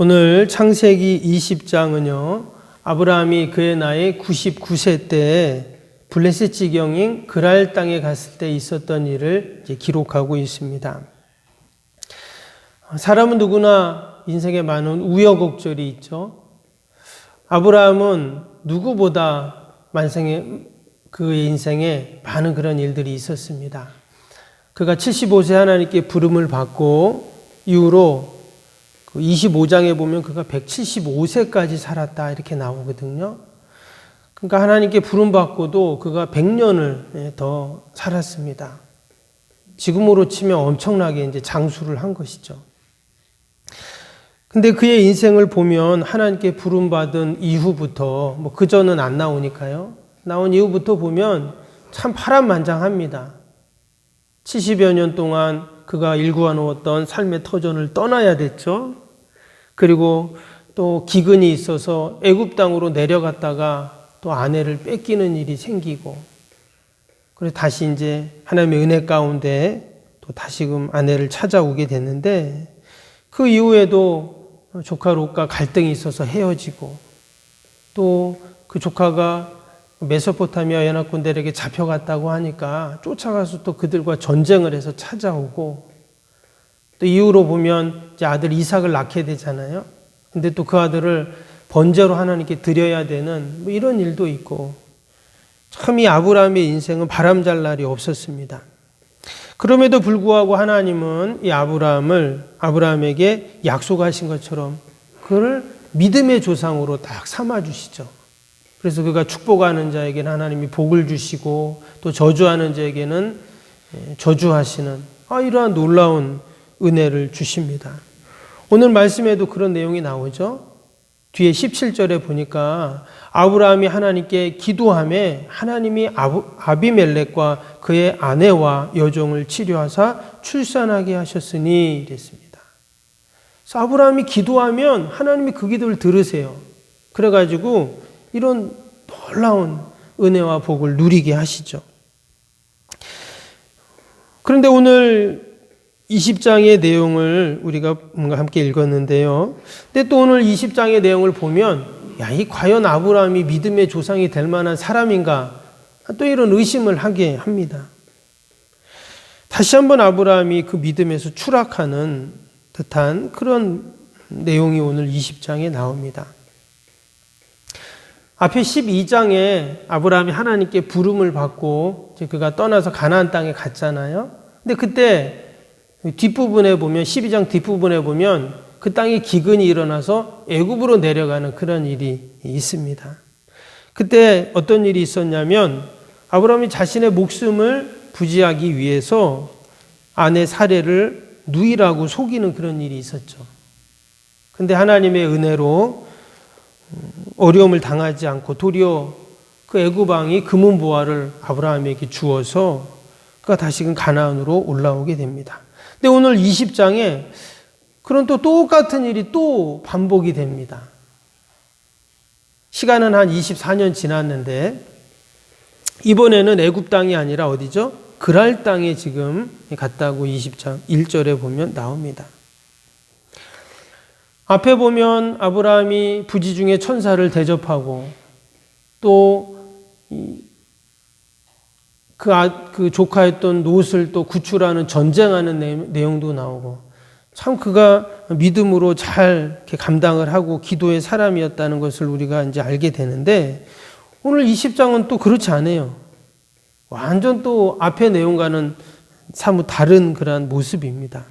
오늘 창세기 20장은요, 아브라함이 그의 나이 99세 때 블레셋 지경인 그랄 땅에 갔을 때 있었던 일을 기록하고 있습니다. 사람은 누구나 인생에 많은 우여곡절이 있죠. 아브라함은 누구보다 그의 인생에 많은 그런 일들이 있었습니다. 그가 75세 하나님께 부름을 받고 이후로 25장에 보면 그가 175세까지 살았다 이렇게 나오거든요. 그러니까 하나님께 부름받고도 그가 100년을 더 살았습니다. 지금으로 치면 엄청나게 이제 장수를 한 것이죠. 근데 그의 인생을 보면 하나님께 부름받은 이후부터 그전은 안 나오니까요. 나온 이후부터 보면 참 파란만장합니다. 70여 년 동안 그가 일구어 놓았던 삶의 터전을 떠나야 됐죠. 그리고 또 기근이 있어서 애굽 땅으로 내려갔다가 또 아내를 뺏기는 일이 생기고, 그래서 다시 이제 하나님의 은혜 가운데 또 다시금 아내를 찾아오게 됐는데, 그 이후에도 조카 롯과 갈등이 있어서 헤어지고, 또 그 조카가 메소포타미아 연합군들에게 잡혀갔다고 하니까 쫓아가서 또 그들과 전쟁을 해서 찾아오고, 또 이후로 보면 이제 아들 이삭을 낳게 되잖아요. 근데 또 그 아들을 번제로 하나님께 드려야 되는 이런 일도 있고, 참 이 아브라함의 인생은 바람잘 날이 없었습니다. 그럼에도 불구하고 하나님은 이 아브라함에게 약속하신 것처럼 그를 믿음의 조상으로 딱 삼아주시죠. 그래서 그가 축복하는 자에게는 하나님이 복을 주시고, 또 저주하는 자에게는 저주하시는 이러한 놀라운 은혜를 주십니다. 오늘 말씀에도 그런 내용이 나오죠. 뒤에 17절에 보니까 아브라함이 하나님께 기도하며 하나님이 아비멜렉과 그의 아내와 여종을 치료하사 출산하게 하셨으니 이랬습니다. 그래서 아브라함이 기도하면 하나님이 그 기도를 들으세요. 그래가지고 이런 놀라운 은혜와 복을 누리게 하시죠. 그런데 오늘 20장의 내용을 우리가 함께 읽었는데요. 근데 또 오늘 20장의 내용을 보면, 이 과연 아브라함이 믿음의 조상이 될 만한 사람인가? 또 이런 의심을 하게 합니다. 다시 한번 아브라함이 그 믿음에서 추락하는 듯한 그런 내용이 오늘 20장에 나옵니다. 앞에 12장에 아브라함이 하나님께 부름을 받고 그가 떠나서 가나안 땅에 갔잖아요. 근데 그때 뒷부분에 보면, 12장 뒷부분에 보면 그 땅에 기근이 일어나서 애굽으로 내려가는 그런 일이 있습니다. 그때 어떤 일이 있었냐면, 아브라함이 자신의 목숨을 부지하기 위해서 아내 사례를 누이라고 속이는 그런 일이 있었죠. 근데 하나님의 은혜로 어려움을 당하지 않고 도리어 그 애굽 왕이 금은 보화를 아브라함에게 주어서 그가 다시금 가나안으로 올라오게 됩니다. 근데 오늘 20장에 그런 또 똑같은 일이 또 반복이 됩니다. 시간은 한 24년 지났는데 이번에는 애굽 땅이 아니라 어디죠? 그랄 땅에 지금 갔다고 20장 1절에 보면 나옵니다. 앞에 보면 아브라함이 부지 중에 천사를 대접하고, 또 그 조카였던 롯을 또 구출하는 전쟁하는 내용도 나오고, 참 그가 믿음으로 잘 이렇게 감당을 하고 기도의 사람이었다는 것을 우리가 이제 알게 되는데, 오늘 20장은 또 그렇지 않아요. 완전 또 앞의 내용과는 사뭇 다른 그러한 모습입니다.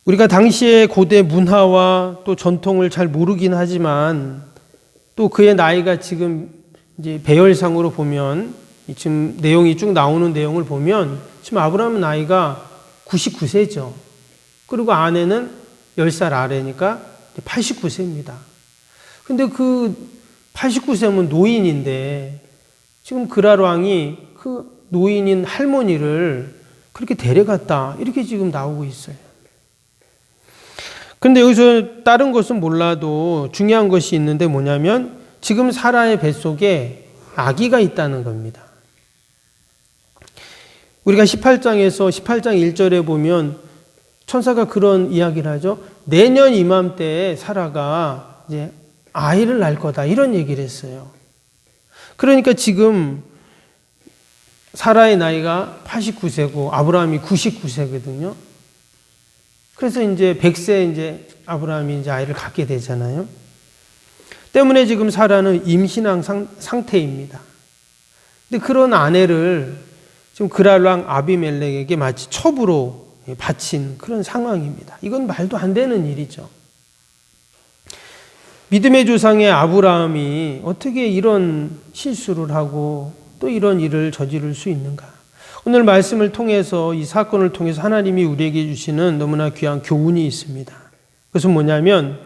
우리가 당시의 고대 문화와 또 전통을 잘 모르긴 하지만, 또 그의 나이가 지금 이제 배열상으로 보면, 지금 내용이 쭉 나오는 내용을 보면, 지금 아브라함 나이가 99세죠. 그리고 아내는 10살 아래니까 89세입니다. 근데 그 89세면 노인인데, 지금 그랄 왕이 그 노인인 할머니를 그렇게 데려갔다, 이렇게 지금 나오고 있어요. 근데 여기서 다른 것은 몰라도 중요한 것이 있는데 뭐냐면, 지금 사라의 뱃속에 아기가 있다는 겁니다. 우리가 18장 1절에 보면 천사가 그런 이야기를 하죠. 내년 이맘때에 사라가 이제 아이를 낳을 거다 이런 얘기를 했어요. 그러니까 지금 사라의 나이가 89세고 아브라함이 99세거든요. 그래서 이제 100세 이제 아브라함이 이제 아이를 갖게 되잖아요. 때문에 지금 사라는 임신한 상태입니다. 근데 그런 아내를 지금 그랄 왕 아비멜렉에게 마치 첩으로 바친 그런 상황입니다. 이건 말도 안 되는 일이죠. 믿음의 조상의 아브라함이 어떻게 이런 실수를 하고 또 이런 일을 저지를 수 있는가? 오늘 말씀을 통해서 이 사건을 통해서 하나님이 우리에게 주시는 너무나 귀한 교훈이 있습니다. 그것은 뭐냐면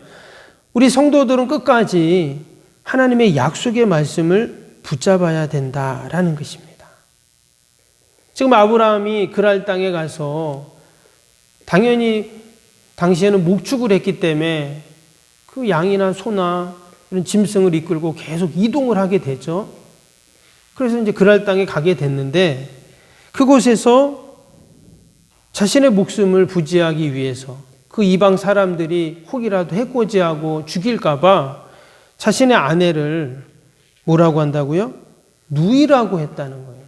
우리 성도들은 끝까지 하나님의 약속의 말씀을 붙잡아야 된다라는 것입니다. 지금 아브라함이 그랄 땅에 가서 당연히 당시에는 목축을 했기 때문에 그 양이나 소나 이런 짐승을 이끌고 계속 이동을 하게 되죠. 그래서 이제 그랄 땅에 가게 됐는데 그곳에서 자신의 목숨을 부지하기 위해서 그 이방 사람들이 혹이라도 해코지하고 죽일까봐 자신의 아내를 뭐라고 한다고요? 누이라고 했다는 거예요.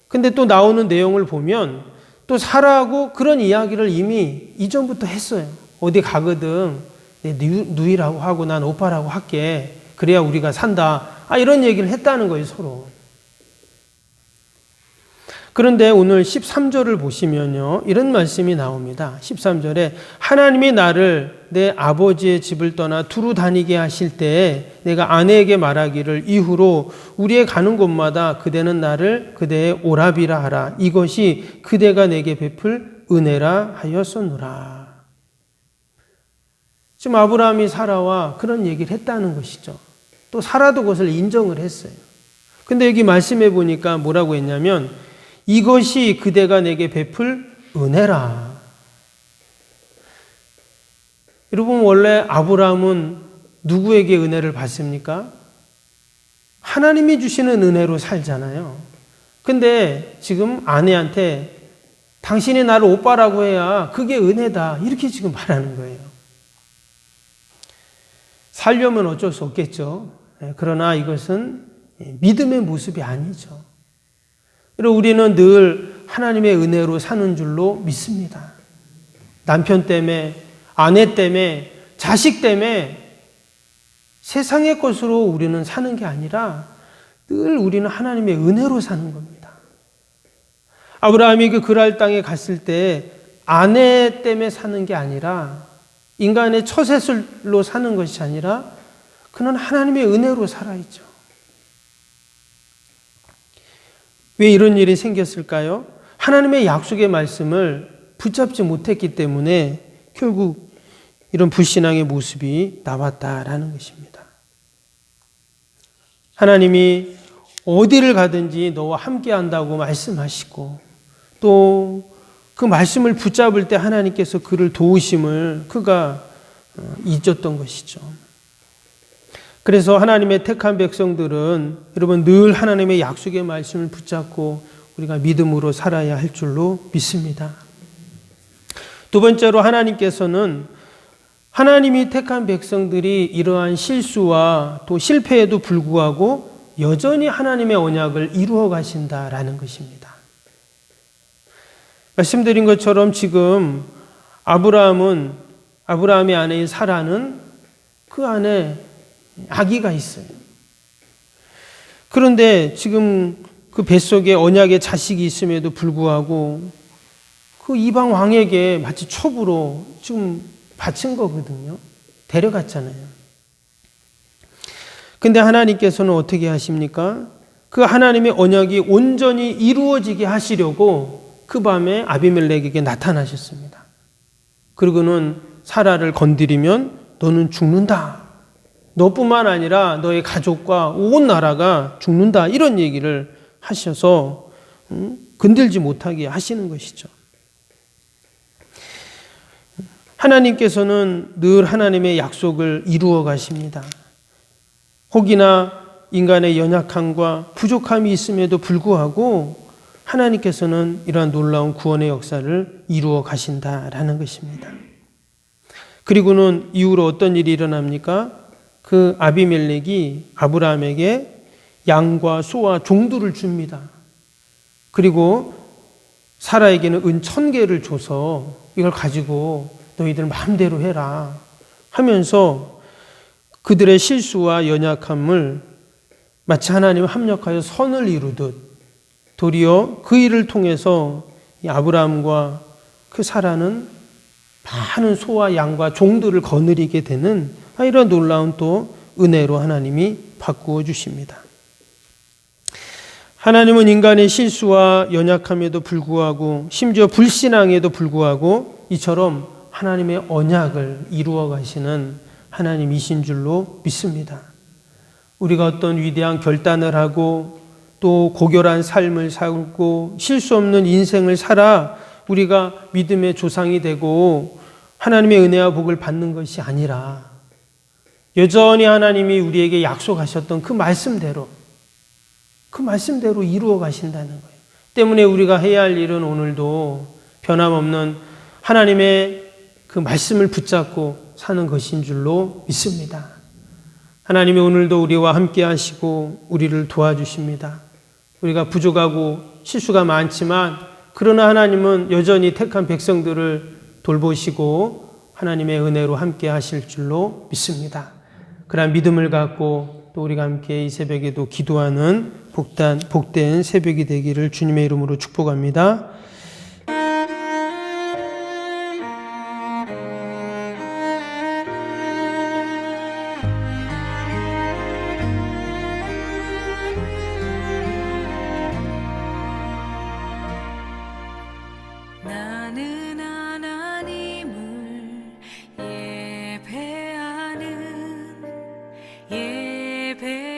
근데 또 나오는 내용을 보면 또 사라하고 그런 이야기를 이미 이전부터 했어요. 어디 가거든 누이라고 하고 난 오빠라고 할게. 그래야 우리가 산다. 이런 얘기를 했다는 거예요, 서로. 그런데 오늘 13절을 보시면요. 이런 말씀이 나옵니다. 13절에 하나님이 나를 내 아버지의 집을 떠나 두루 다니게 하실 때에 내가 아내에게 말하기를 이후로 우리의 가는 곳마다 그대는 나를 그대의 오라비라 하라. 이것이 그대가 내게 베풀 은혜라 하였었노라. 지금 아브라함이 사라와 그런 얘기를 했다는 것이죠. 또 사라도 그것을 인정을 했어요. 근데 여기 말씀해 보니까 뭐라고 했냐면 이것이 그대가 내게 베풀 은혜라. 여러분 원래 아브라함은 누구에게 은혜를 받습니까? 하나님이 주시는 은혜로 살잖아요. 근데 지금 아내한테 당신이 나를 오빠라고 해야 그게 은혜다. 이렇게 지금 말하는 거예요. 살려면 어쩔 수 없겠죠. 그러나 이것은 믿음의 모습이 아니죠. 우리는 늘 하나님의 은혜로 사는 줄로 믿습니다. 남편 때문에, 아내 때문에, 자식 때문에 세상의 것으로 우리는 사는 게 아니라 늘 우리는 하나님의 은혜로 사는 겁니다. 아브라함이 그 그랄 땅에 갔을 때 아내 때문에 사는 게 아니라 인간의 처세술로 사는 것이 아니라 그는 하나님의 은혜로 살아있죠. 왜 이런 일이 생겼을까요? 하나님의 약속의 말씀을 붙잡지 못했기 때문에 결국 이런 불신앙의 모습이 나왔다라는 것입니다. 하나님이 어디를 가든지 너와 함께 한다고 말씀하시고 또 그 말씀을 붙잡을 때 하나님께서 그를 도우심을 그가 잊었던 것이죠. 그래서 하나님의 택한 백성들은 여러분 늘 하나님의 약속의 말씀을 붙잡고 우리가 믿음으로 살아야 할 줄로 믿습니다. 두 번째로 하나님께서는 하나님이 택한 백성들이 이러한 실수와 또 실패에도 불구하고 여전히 하나님의 언약을 이루어 가신다라는 것입니다. 말씀드린 것처럼 지금 아브라함의 아내인 사라는 그 안에 아기가 있어요. 그런데 지금 그 뱃속에 언약의 자식이 있음에도 불구하고 그 이방 왕에게 마치 첩으로 지금 바친 거거든요. 데려갔잖아요. 근데 하나님께서는 어떻게 하십니까? 그 하나님의 언약이 온전히 이루어지게 하시려고 그 밤에 아비멜렉에게 나타나셨습니다. 그리고는 사라를 건드리면 너는 죽는다. 너뿐만 아니라 너의 가족과 온 나라가 죽는다. 이런 얘기를 하셔서 건들지 못하게 하시는 것이죠. 하나님께서는 늘 하나님의 약속을 이루어 가십니다. 혹이나 인간의 연약함과 부족함이 있음에도 불구하고 하나님께서는 이러한 놀라운 구원의 역사를 이루어 가신다라는 것입니다. 그리고는 이후로 어떤 일이 일어납니까? 그 아비멜렉이 아브라함에게 양과 소와 종들을 줍니다. 그리고 사라에게는 은 1000개를 줘서 이걸 가지고 너희들 마음대로 해라 하면서 그들의 실수와 연약함을 마치 하나님 합력하여 선을 이루듯 도리어 그 일을 통해서 이 아브라함과 그 사라는 많은 소와 양과 종들을 거느리게 되는 이런 놀라운 또 은혜로 하나님이 바꾸어 주십니다. 하나님은 인간의 실수와 연약함에도 불구하고 심지어 불신앙에도 불구하고 이처럼 하나님의 언약을 이루어 가시는 하나님이신 줄로 믿습니다. 우리가 어떤 위대한 결단을 하고 또 고결한 삶을 살고 실수 없는 인생을 살아 우리가 믿음의 조상이 되고 하나님의 은혜와 복을 받는 것이 아니라 여전히 하나님이 우리에게 약속하셨던 그 말씀대로 이루어 가신다는 거예요. 때문에 우리가 해야 할 일은 오늘도 변함없는 하나님의 그 말씀을 붙잡고 사는 것인 줄로 믿습니다. 하나님이 오늘도 우리와 함께 하시고 우리를 도와주십니다. 우리가 부족하고 실수가 많지만 그러나 하나님은 여전히 택한 백성들을 돌보시고 하나님의 은혜로 함께 하실 줄로 믿습니다. 그러한 믿음을 갖고 또 우리가 함께 이 새벽에도 기도하는 복된 새벽이 되기를 주님의 이름으로 축복합니다. 나는 하나님을 예배하는 예배자입니다.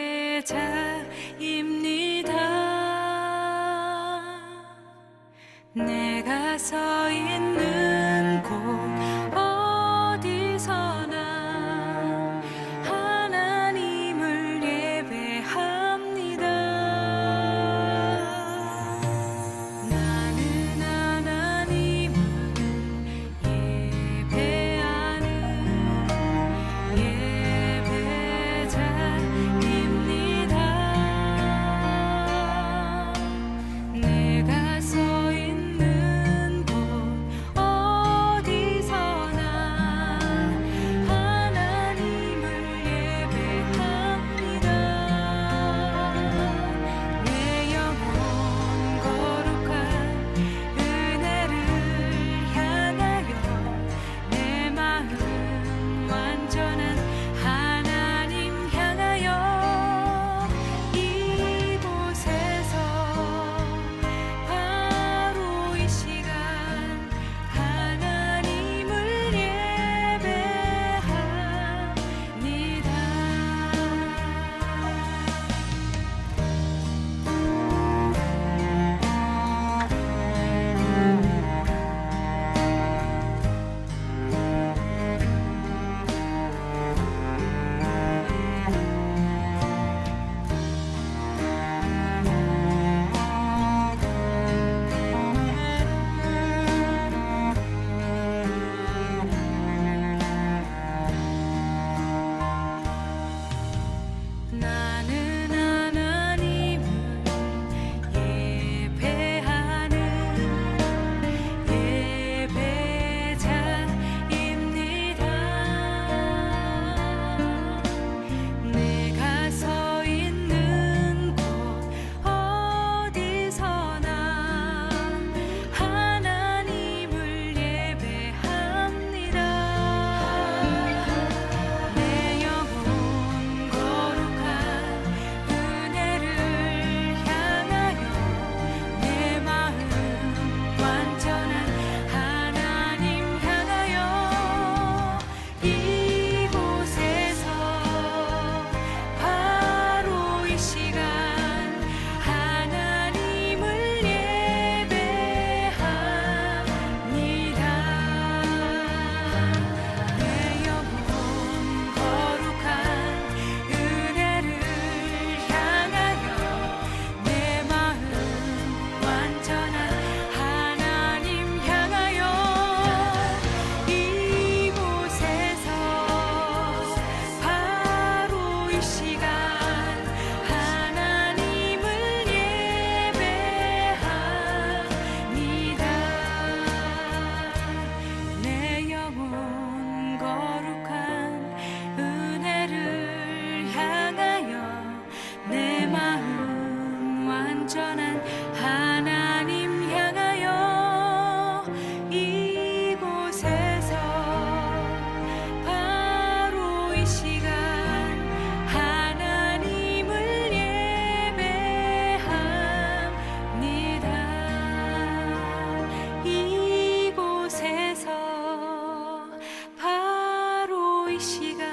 이 시간